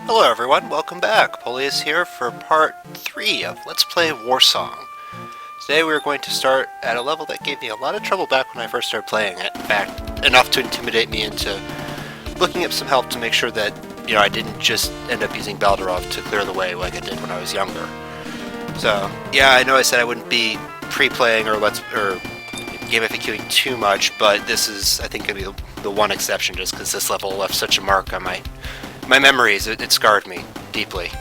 Hello everyone, welcome back. Polius here for part 3 of Let's Play Warsong. Today we're going to start at a level that gave me a lot of trouble back when I first started playing it. In fact, enough to intimidate me into looking up some help to make sure that, I didn't just end up using Baldarov to clear the way like I did when I was younger. So, yeah, I know I said I wouldn't be pre-playing or GameFAQing too much, but this is, I think, going to be the one exception just because this level left such a mark on my memories. It scarred me deeply.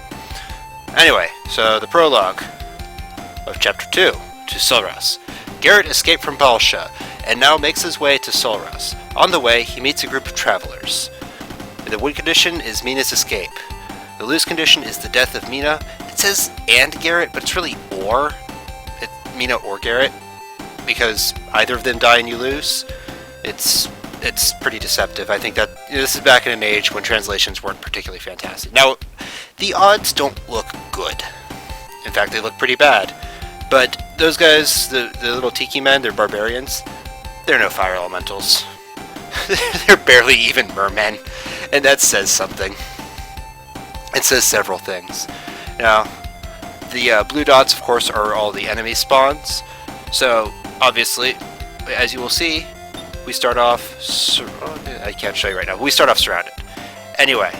Anyway, so the prologue of Chapter 2, to Solras. Garrett escaped from Balsha, and now makes his way to Solras. On the way, he meets a group of travelers. The win condition is Mina's escape. The lose condition is the death of Mina. It says and Garrett, but it's really or. Mina or Garrett, because either of them die and you lose. It's pretty deceptive. I think that this is back in an age when translations weren't particularly fantastic. Now, the odds don't look good. In fact, they look pretty bad. But those guys, the little tiki men, they're barbarians. They're no fire elementals. They're barely even mermen. And that says something. It says several things. Now, the blue dots, of course, are all the enemy spawns. So, obviously, as you will see, we start off... I can't show you right now. We start off surrounded. Anyway.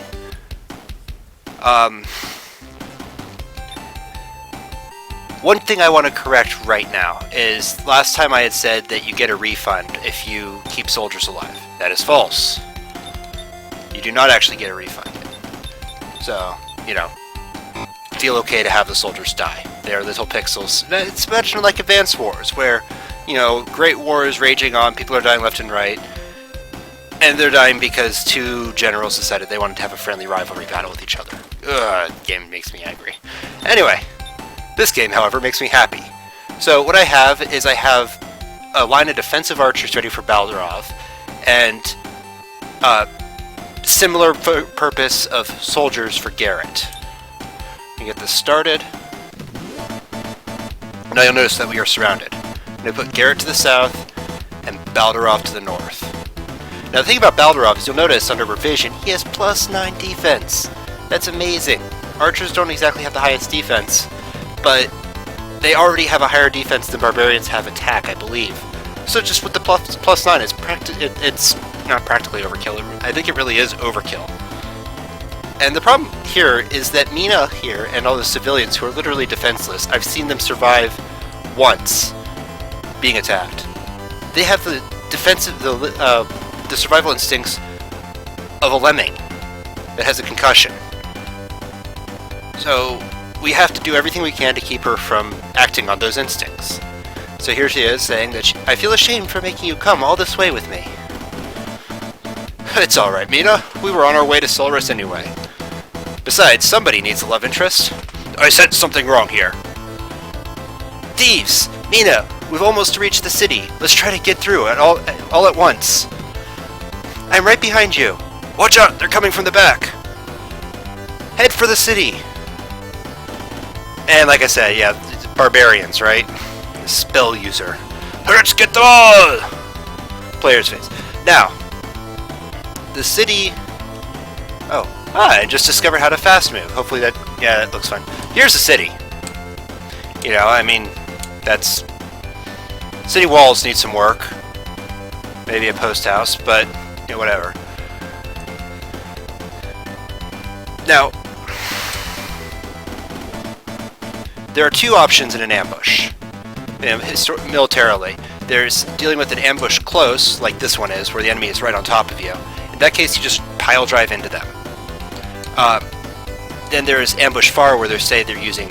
One thing I want to correct right now is last time I had said that you get a refund if you keep soldiers alive. That is false. You do not actually get a refund. So, feel okay to have the soldiers die. They are little pixels. It's much like Advanced Wars, where Great War is raging on, people are dying left and right, and they're dying because two generals decided they wanted to have a friendly rivalry battle with each other. Game makes me angry. Anyway, this game, however, makes me happy. So what I have is I have a line of defensive archers ready for Baldarov, and similar purpose of soldiers for Garrett. You get this started. Now you'll notice that we are surrounded. I'm going to put Garrett to the south and Baldarov to the north. Now the thing about Baldarov is you'll notice under revision he has +9 defense. That's amazing. Archers don't exactly have the highest defense, but they already have a higher defense than barbarians have attack, I believe. So just with the +9, it's not practically overkill. I think it really is overkill. And the problem here is that Mina here and all the civilians who are literally defenseless, I've seen them survive once being attacked. They have the the survival instincts of a lemming that has a concussion. So we have to do everything we can to keep her from acting on those instincts. So here she is saying that I feel ashamed for making you come all this way with me. It's alright, Mina. We were on our way to Solras anyway. Besides, somebody needs a love interest. I sense something wrong here. Thieves! Mina! We've almost reached the city. Let's try to get through it all at once. I'm right behind you. Watch out! They're coming from the back. Head for the city. And like I said, yeah, barbarians, right? The spell user. Let's get them all! Player's face. Now, the city... I just discovered how to fast move. Hopefully that looks fun. Here's the city. That's... City walls need some work. Maybe a post house, but, whatever. Now, there are two options in an ambush. Militarily. There's dealing with an ambush close, like this one is, where the enemy is right on top of you. In that case, you just pile drive into them. Then there's ambush far, where they're using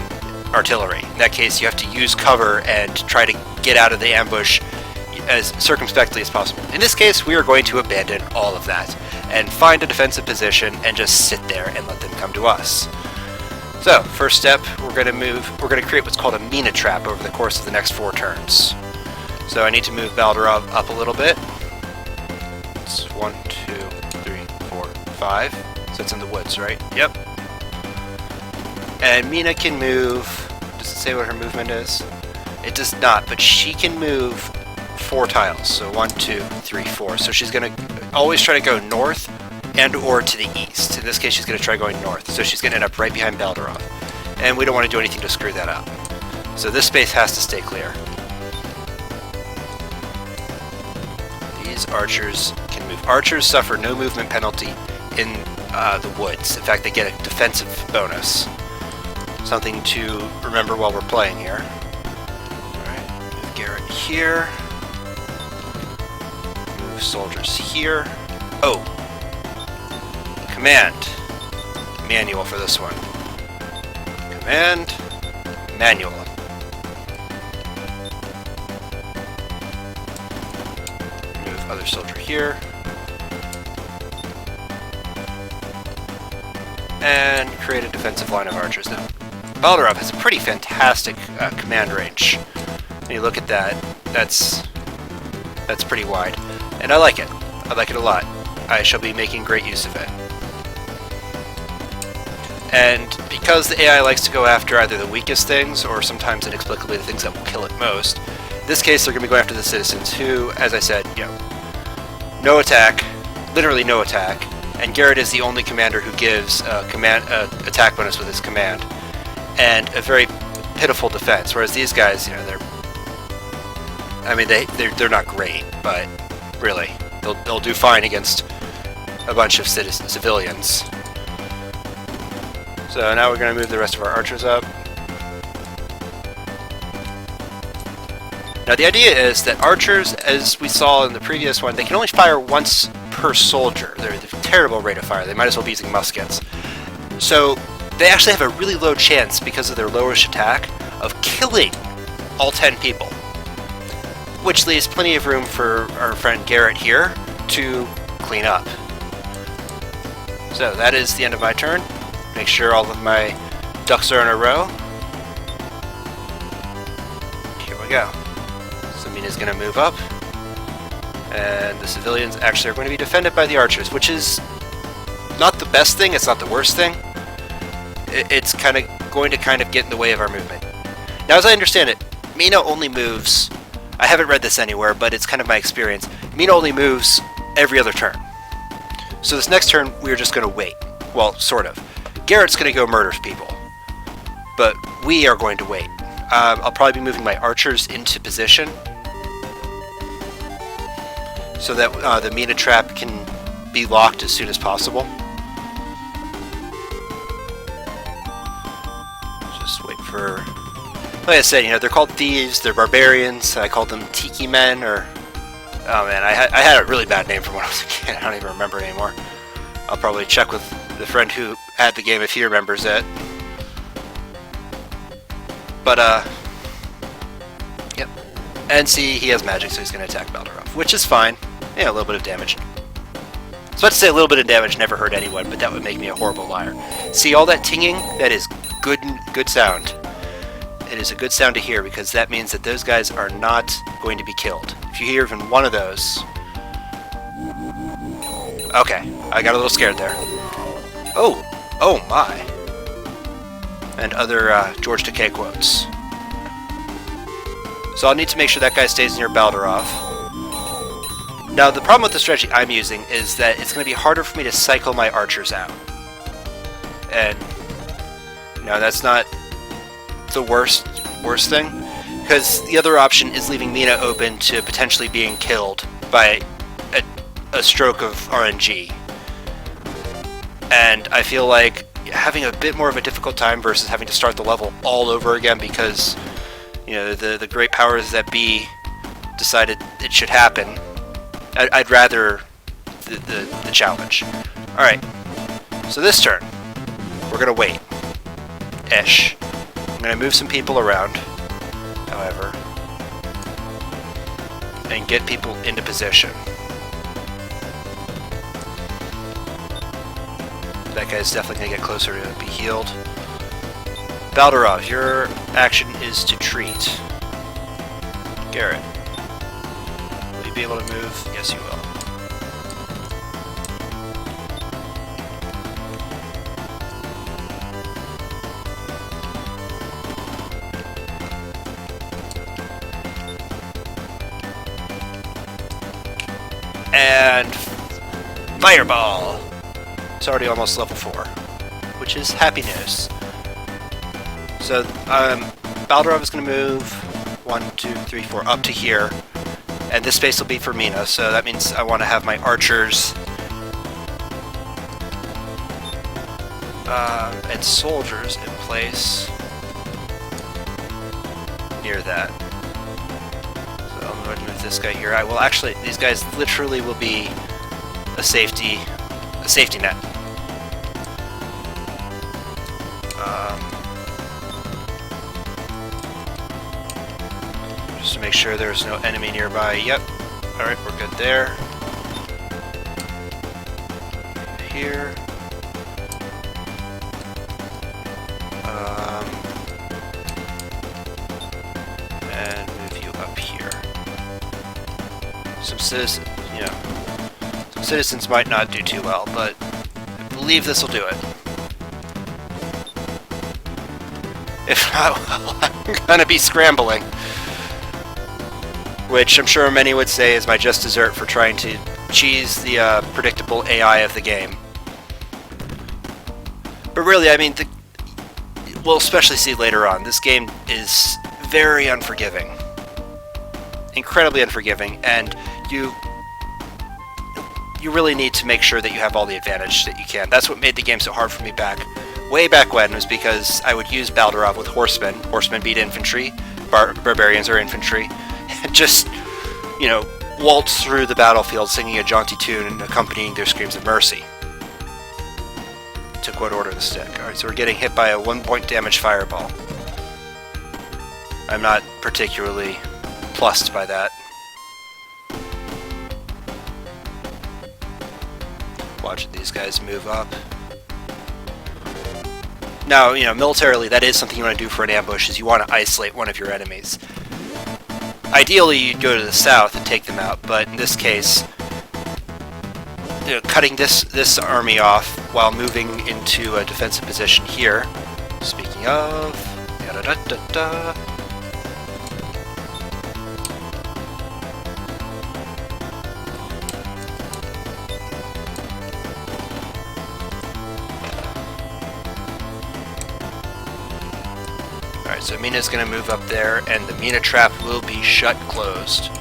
artillery. In that case, you have to use cover and try to get out of the ambush as circumspectly as possible. In this case, we are going to abandon all of that and find a defensive position and just sit there and let them come to us. So, first step, we're going to create what's called a Minatrap over the course of the next 4 turns. So I need to move Baldarov up a little bit. It's 1, 2, 3, 4, 5. So it's in the woods, right? Yep. And Mina can move... Does it say what her movement is? It does not, but she can move 4 tiles. So 1, 2, 3, 4. So she's going to always try to go north and or to the east. In this case, she's going to try going north, so she's going to end up right behind Baldarov. And we don't want to do anything to screw that up. So this space has to stay clear. These archers can move. Archers suffer no movement penalty in the woods. In fact, they get a defensive bonus. Something to remember while we're playing here. Alright, move Garrett here. Move soldiers here. Oh! Command. Manual for this one. Command. Manual. Move other soldier here. And create a defensive line of archers now. Baldarov has a pretty fantastic command range. When you look at that, that's pretty wide. And I like it. I like it a lot. I shall be making great use of it. And because the AI likes to go after either the weakest things, or sometimes inexplicably the things that will kill it most, in this case they're going to be going after the citizens who, as I said, no attack, literally no attack, and Garrett is the only commander who gives attack bonus with his command, and a very pitiful defense, whereas these guys, they're not great, but really, they'll do fine against a bunch of civilians. So now we're going to move the rest of our archers up. Now the idea is that archers, as we saw in the previous one, they can only fire once per soldier. They're a terrible rate of fire. They might as well be using muskets. So they actually have a really low chance, because of their lowish attack, of killing all 10 people. Which leaves plenty of room for our friend Garrett here to clean up. So that is the end of my turn. Make sure all of my ducks are in a row. Here we go. So Mina's going to move up. And the civilians actually are going to be defended by the archers, which is not the best thing, it's not the worst thing. It's going to get in the way of our movement. Now, as I understand it, Mina only moves... I haven't read this anywhere, but it's kind of my experience. Mina only moves every other turn. So this next turn, we're just going to wait. Well, sort of. Garrett's going to go murder people. But we are going to wait. I'll probably be moving my archers into position, so that the Minatrap can be locked as soon as possible. Just wait for... Like I said, they're called thieves, they're barbarians. I called them tiki men, or... Oh man, I had a really bad name from when I was a kid. I don't even remember it anymore. I'll probably check with the friend who had the game if he remembers it. But, yep. And see, he has magic, so he's going to attack Baldarov, which is fine. Yeah, a little bit of damage. I was about to say a little bit of damage never hurt anyone, but that would make me a horrible liar. See all that tinging? That is good sound. It is a good sound to hear, because that means that those guys are not going to be killed. If you hear even one of those... Okay, I got a little scared there. Oh my. And other George Takei quotes. So I'll need to make sure that guy stays near Baldarov. Now, the problem with the strategy I'm using is that it's going to be harder for me to cycle my archers out. And, that's not the worst thing, because the other option is leaving Mina open to potentially being killed by a stroke of RNG. And I feel like having a bit more of a difficult time versus having to start the level all over again because, the great powers that be decided it should happen. I'd rather the challenge. Alright, so this turn, we're going to wait. Ish. I'm going to move some people around, however, and get people into position. That guy's definitely going to get closer to be healed. Baldarov, your action is to treat. Garrett, will you be able to move? Yes, you will. And fireball. It's already almost level 4, which is happy news. So, Baldurov is going to move 1, 2, 3, 4 up to here, and this space will be for Mina, so that means I want to have my archers and soldiers in place near that. So I'm going to move this guy here. I will actually, these guys literally will be a safety net. Just to make sure there's no enemy nearby. Yep. Alright, we're good there. Here. And move you up here. Some citizens might not do too well, but I believe this will do it. If not, well, I'm gonna be scrambling. Which I'm sure many would say is my just dessert for trying to cheese the predictable AI of the game. But really, I mean, we'll especially see later on, this game is very unforgiving. Incredibly unforgiving, and you really need to make sure that you have all the advantage that you can. That's what made the game so hard for me way back when, was because I would use Baldurov with horsemen. Horsemen beat infantry, barbarians are infantry, and just, you know, waltz through the battlefield singing a jaunty tune and accompanying their screams of mercy. To quote Order of the Stick. Alright, so we're getting hit by a 1-point damage fireball. I'm not particularly plussed by that. Watching these guys move up. Now, you know, militarily, that is something you want to do for an ambush, is you want to isolate one of your enemies. Ideally, you'd go to the south and take them out, but in this case, you know, cutting this army off while moving into a defensive position here. Speaking of, da-da-da-da-da. Alright, so Mina's going to move up there, and the Minatrap will be shut closed.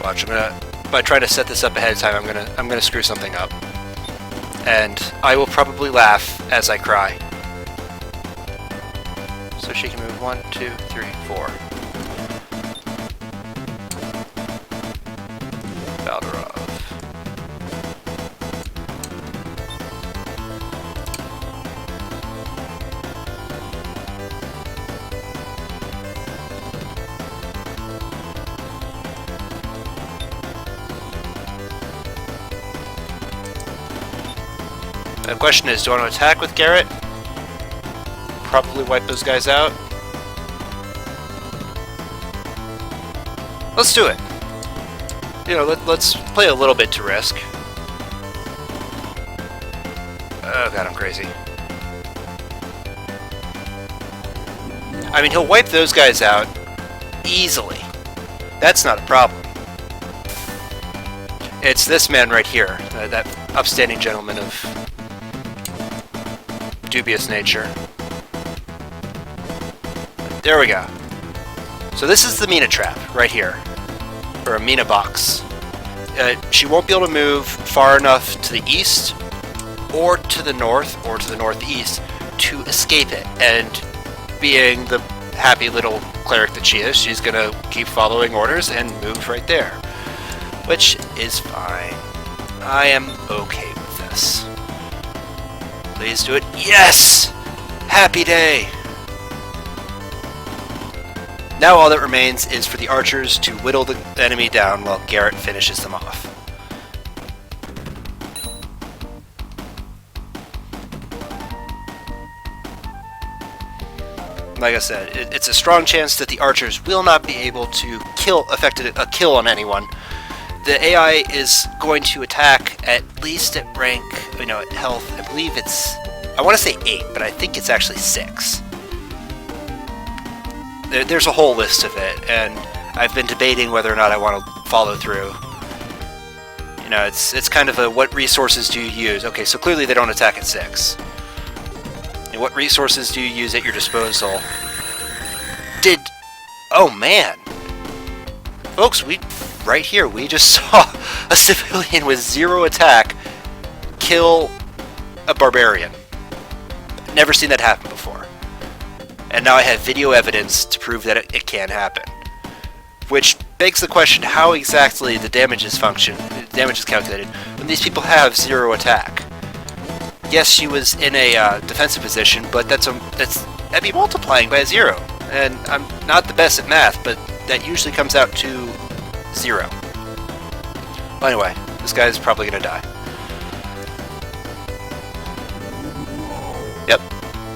Watch, by trying to set this up ahead of time, I'm gonna screw something up. And I will probably laugh as I cry. So she can move 1, 2, 3, 4. Baldurov. The question is, do I want to attack with Garrett? Probably wipe those guys out. Let's do it. You know, let's play a little bit to risk. Oh god, I'm crazy. I mean, he'll wipe those guys out easily. That's not a problem. It's this man right here, that upstanding gentleman of dubious nature. There we go. So this is the Minatrap right here, or a Minabox. She won't be able to move far enough to the east, or to the north, or to the northeast to escape it. And being the happy little cleric that she is, she's gonna keep following orders and move right there, which is fine. I am okay with this. Please do it. Yes! Happy day! Now all that remains is for the archers to whittle the enemy down while Garrett finishes them off. Like I said, it's a strong chance that the archers will not be able to effect a kill on anyone. The AI is going to attack at least at rank, you know, at health. I believe it's, I want to say 8, but I think it's actually 6. There's a whole list of it, and I've been debating whether or not I want to follow through. You know, it's kind of a what resources do you use? Okay, so clearly they don't attack at 6. And what resources do you use at your disposal? Oh man! Folks, right here, we just saw a civilian with 0 attack kill a barbarian. Never seen that happen before. And now I have video evidence to prove that it can happen. Which begs the question, how exactly the damage is calculated when these people have 0 attack. Yes, she was in a defensive position, but that'd be multiplying by 0. And I'm not the best at math, but that usually comes out to 0. Well, anyway, this guy's probably gonna die. Yep,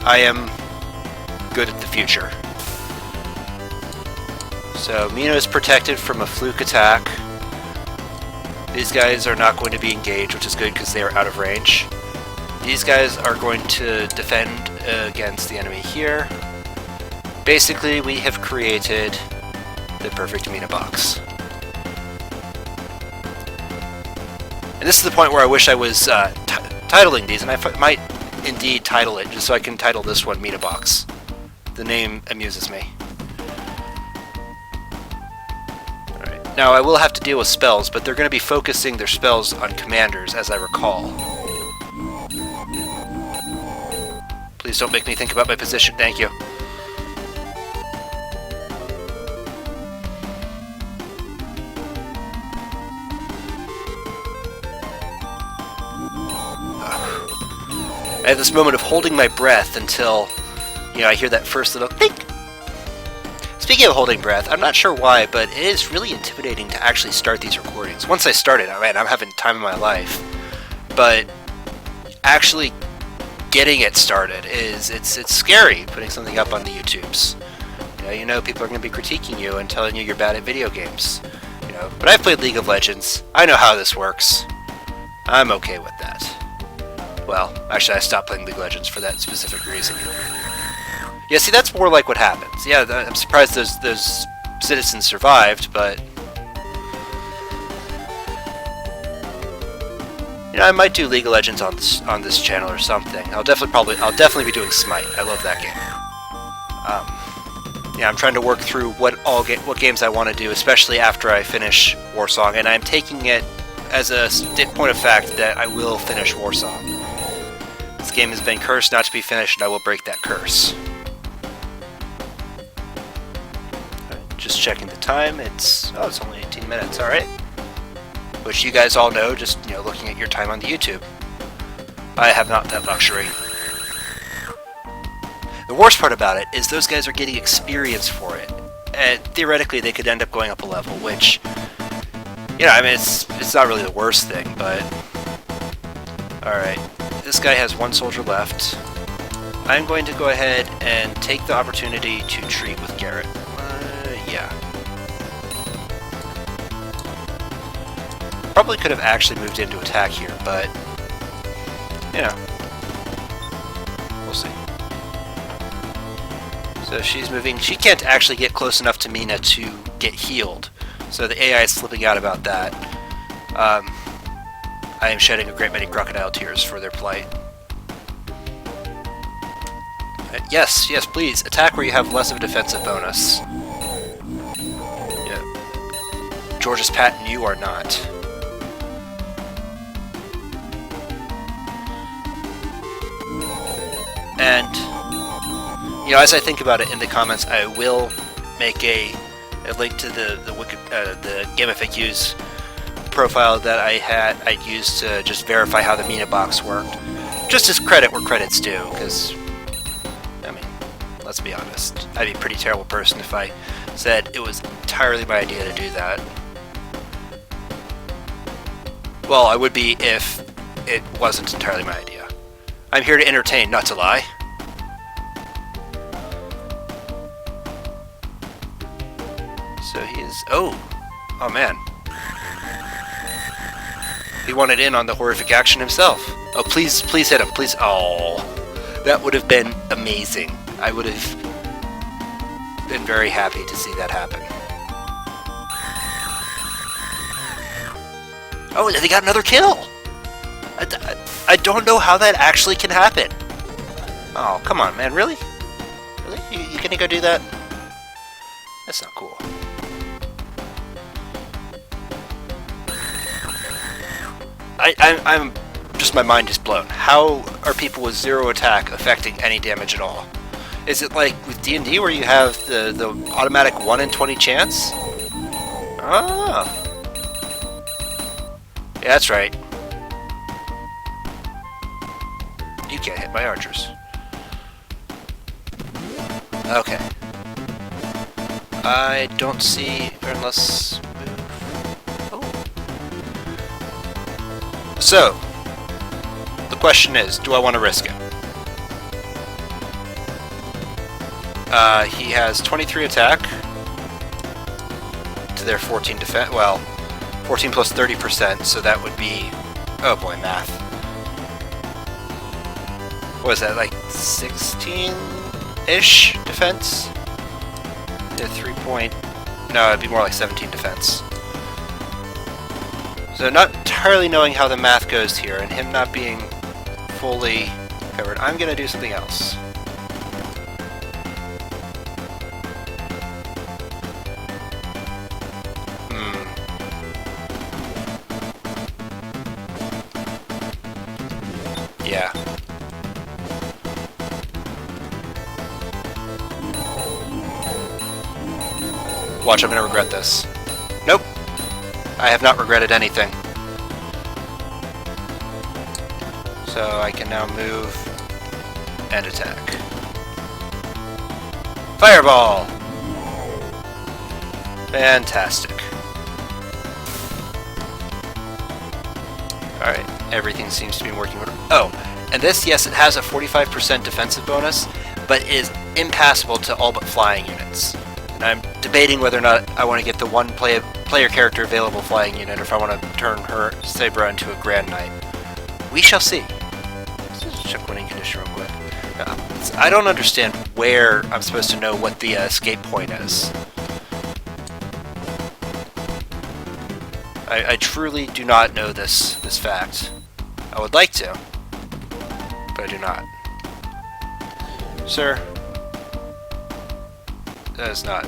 I am good at the future. So Mina is protected from a fluke attack. These guys are not going to be engaged, which is good because they are out of range. These guys are going to defend against the enemy here. Basically, we have created the perfect Minabox. And this is the point where I wish I was titling these, and I might indeed title it, just so I can title this one Minabox. The name amuses me. Alright, now I will have to deal with spells, but they're going to be focusing their spells on commanders, as I recall. Please don't make me think about my position, thank you. I have this moment of holding my breath until, you know, I hear that first little think. Speaking of holding breath, I'm not sure why, but it is really intimidating to actually start these recordings. Once I started, man, I'm having the time of my life. But actually getting it started it's scary, putting something up on the YouTubes. You know, people are going to be critiquing you and telling you you're bad at video games. You know, but I've played League of Legends. I know how this works. I'm okay with that. Well, actually, I stopped playing League of Legends for that specific reason. Yeah, see, that's more like what happens. Yeah, I'm surprised those citizens survived, but you know, I might do League of Legends on this channel or something. I'll definitely be doing Smite. I love that game. Yeah, I'm trying to work through what games I want to do, especially after I finish Warsong, and I'm taking it as a point of fact that I will finish Warsong. This game has been cursed not to be finished, and I will break that curse. Just checking the time. It's only 18 minutes. All right. Which you guys all know, just looking at your time on the YouTube. I have not that luxury. The worst part about it is those guys are getting experience for it, and theoretically they could end up going up a level, which, I mean, it's not really the worst thing, but alright, this guy has 1 soldier left. I'm going to go ahead and take the opportunity to treat with Garrett. Yeah. Probably could have actually moved in to attack here, but we'll see. So she's moving. She can't actually get close enough to Mina to get healed, so the AI is slipping out about that. I am shedding a great many crocodile tears for their plight. Yes, please, attack where you have less of a defensive bonus. Yeah. George's Patton, you are not. And as I think about it in the comments, I will make a link to the GameFAQs profile that I used to just verify how the Minabox worked. Just as credit where credit's due, because I mean, let's be honest, I'd be a pretty terrible person if I said it was entirely my idea to do that. Well, I would be if it wasn't entirely my idea. I'm here to entertain, not to lie. So oh man. He wanted in on the horrific action himself. Oh, please hit him, please. Oh, that would have been amazing. I would have been very happy to see that happen. Oh, they got another kill! I don't know how that actually can happen. Oh, come on, man. Really? Really? You gonna go do that? That's not cool. I'm just, my mind is blown. How are people with 0 attack affecting any damage at all? Is it like with D&D where you have the automatic 1 in 20 chance? Ah. Yeah, that's right. You can't hit my archers. Okay. I don't see, unless... Oh. So, the question is, do I want to risk it? He has 23 attack to their 14 defense. Well, 14 plus 30%, so that would be... Oh boy, math. What is that, like 16-ish defense? Yeah, 3 point... No, it'd be more like 17 defense. So not entirely knowing how the math goes here, and him not being fully covered, I'm gonna do something else. Yeah. Watch, I'm gonna regret this. Nope. I have not regretted anything. So I can now move and attack. Fireball! Fantastic. Alright, everything seems to be working. Oh, and this, yes, it has a 45% defensive bonus, but is impassable to all but flying units. And I'm debating whether or not I want to get the one player character available flying unit, or if I want to turn her Sabra into a Grand Knight. We shall see. Let's just check winning condition real quick. I don't understand where I'm supposed to know what the escape point is. I truly do not know this fact. I would like to, but I do not. Sir, that is not...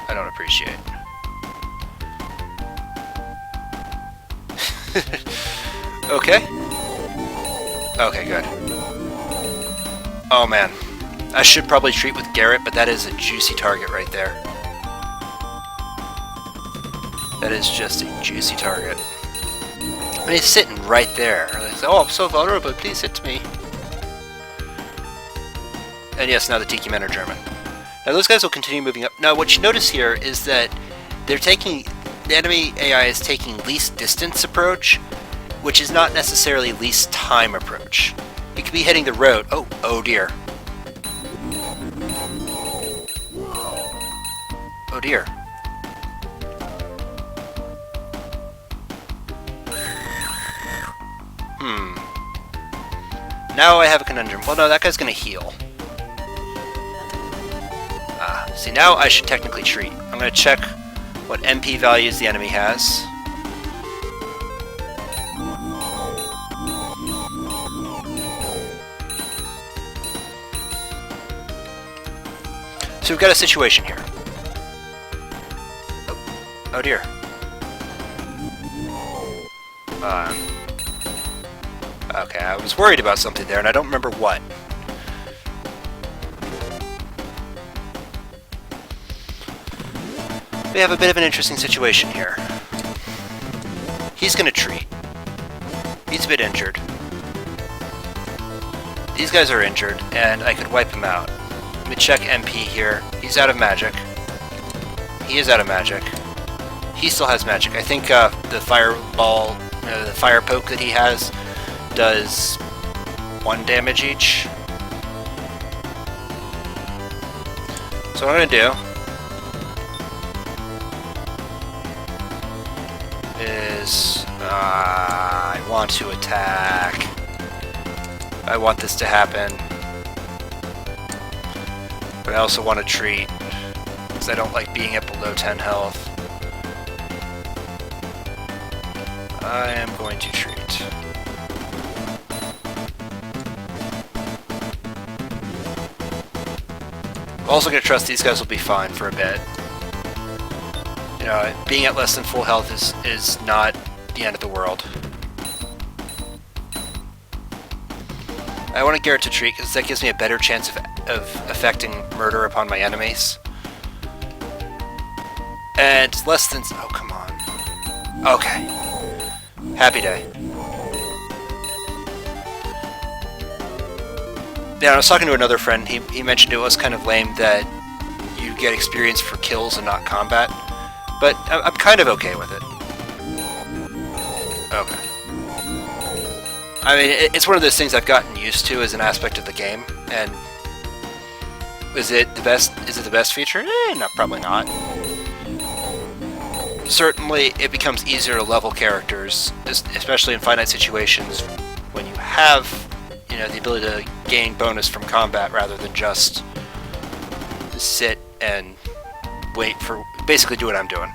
I don't appreciate. Okay. Okay, good. Oh man. I should probably treat with Garrett, but that is a juicy target right there. That is just a juicy target. I mean, he's sitting right there. Like, oh, I'm so vulnerable, please hit me. And yes, now the Tiki men are German. Now those guys will continue moving up. Now what you notice here is that they're taking... The enemy AI is taking least distance approach, which is not necessarily least time approach. It could be hitting the road. Oh, oh dear. Oh dear. Now I have a conundrum. Well, no, that guy's gonna heal. See, now I should technically treat. I'm gonna check what MP values the enemy has. So we've got a situation here. Oh dear. Okay, I was worried about something there, and I don't remember what. We have a bit of an interesting situation here. He's gonna treat. He's a bit injured. These guys are injured, and I could wipe him out. Let me check MP here. He's out of magic. He is out of magic. He still has magic. I think the fireball, the fire poke that he has does 1 damage each. So what I'm gonna do is I want to attack. I want this to happen, but I also want to treat because I don't like being at below 10 health. I am going to treat. I'm also going to trust these guys will be fine for a bit. You know, being at less than full health is not the end of the world. I want Garrett to treat because that gives me a better chance of effecting murder upon my enemies. And less than... oh, come on. Okay. Happy day. Yeah, I was talking to another friend. He mentioned it was kind of lame that you get experience for kills and not combat. But I'm kind of okay with it. Okay. I mean, it's one of those things I've gotten used to as an aspect of the game, and is it the best feature? No, probably not. Certainly, it becomes easier to level characters, especially in finite situations when you have, you know, the ability to gain bonus from combat rather than just sit and wait for, basically do what I'm doing.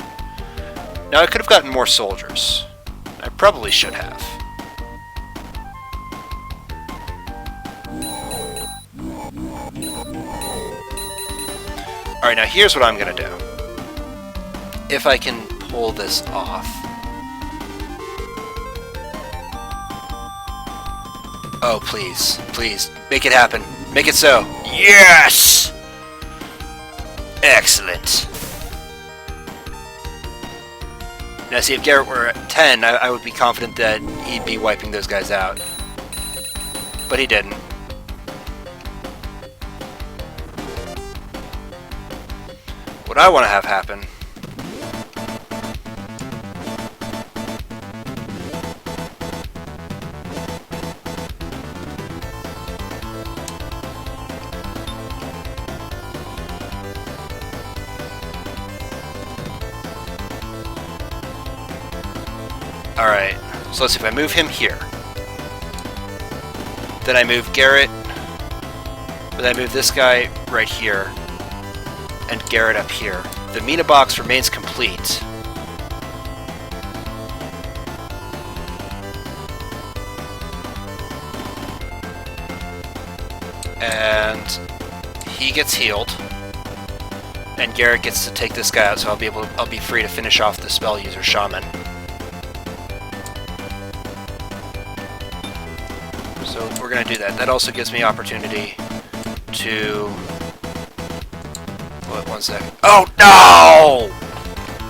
Now, I could have gotten more soldiers. I probably should have. Alright, now here's what I'm gonna do. If I can pull this off. Oh, please. Please. Make it happen. Make it so. Yes! Excellent. Now, see, if Garrett were at 10, I would be confident that he'd be wiping those guys out. But he didn't. What I want to have happen Alright, so let's see, if I move him here, then I move Garrett, then I move this guy right here, and Garrett up here. The Minabox remains complete. And he gets healed. And Garrett gets to take this guy out, so I'll be free to finish off the spell user Shaman. So we're gonna do that. That also gives me opportunity to... what, 1 second. Oh no!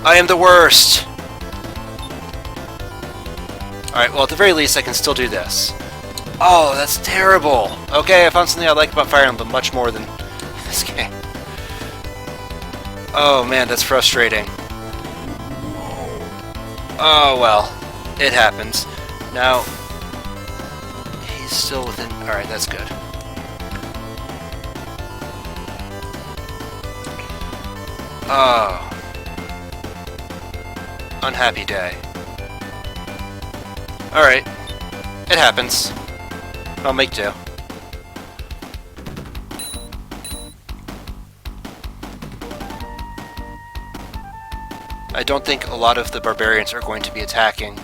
I am the worst! Alright, well at the very least I can still do this. Oh, that's terrible! Okay, I found something I like about Fire Emblem much more than this game. Oh man, that's frustrating. Oh well, it happens. Now, he's still within... alright, that's good. Oh. Unhappy day. Alright. It happens. I'll make do. I don't think a lot of the barbarians are going to be attacking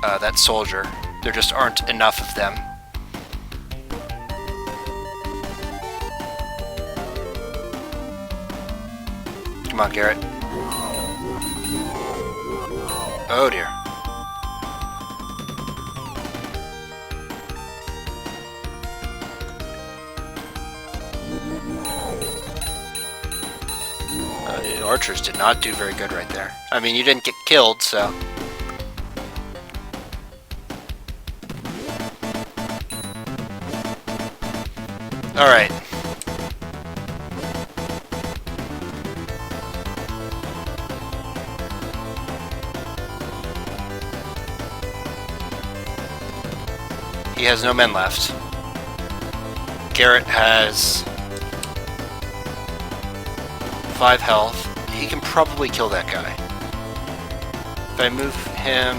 that soldier. There just aren't enough of them. Come on, Garrett. Oh dear. The archers did not do very good right there. I mean, you didn't get killed, so... Alright. He has no men left. Garrett has 5 health. He can probably kill that guy. If I move him...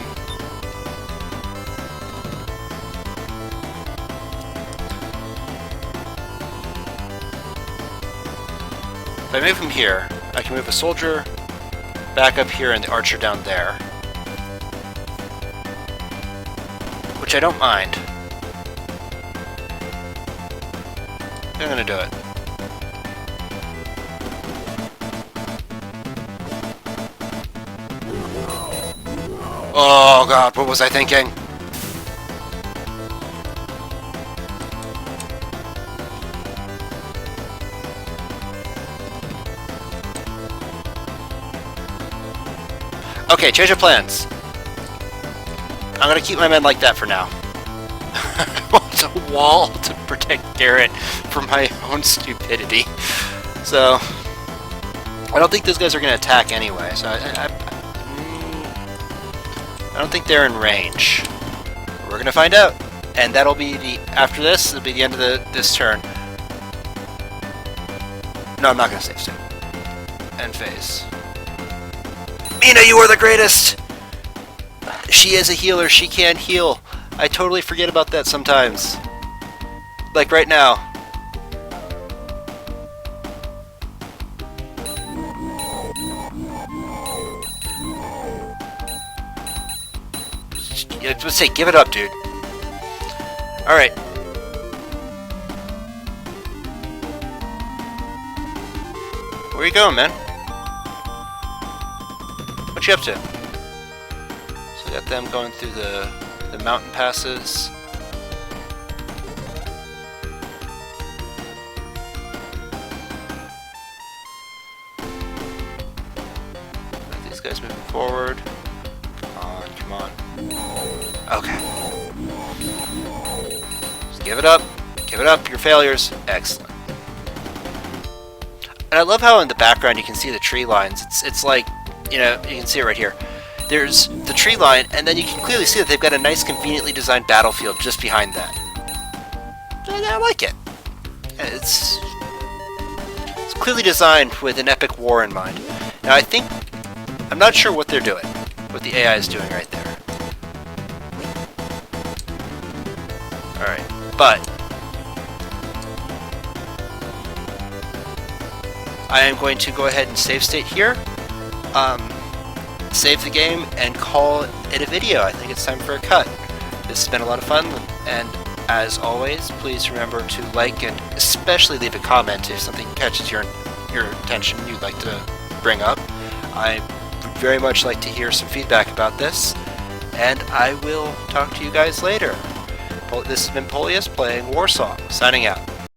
if I move him here, I can move a soldier back up here and the archer down there. Which I don't mind. I'm gonna do it. Oh god, what was I thinking? Okay, change of plans. I'm gonna keep my men like that for now. I want a wall to protect Garrett from my own stupidity. So, I don't think those guys are gonna attack anyway, so I don't think they're in range. We're gonna find out. And that'll be after this, it'll be the end of this turn. No, I'm not gonna save state. End phase. Mina, you are the greatest! She is a healer, she can heal. I totally forget about that sometimes. Like right now. Let's say, give it up, dude. Alright. Where are you going, man? What you up to? So we got them going through the mountain passes. Got these guys moving forward. Come on. Okay. Just give it up. Give it up, your failures. Excellent. And I love how in the background you can see the tree lines. It's like, you know, you can see it right here. There's the tree line, and then you can clearly see that they've got a nice, conveniently designed battlefield just behind that. And I like it. It's clearly designed with an epic war in mind. Now, I'm not sure what they're doing, what the AI is doing right there. Alright, but I am going to go ahead and save state here. Save the game and call it a video. I think it's time for a cut. This has been a lot of fun, and as always, please remember to like and especially leave a comment if something catches your attention you'd like to bring up. I would very much like to hear some feedback about this, and I will talk to you guys later. This has been Polius playing Warsong, signing out.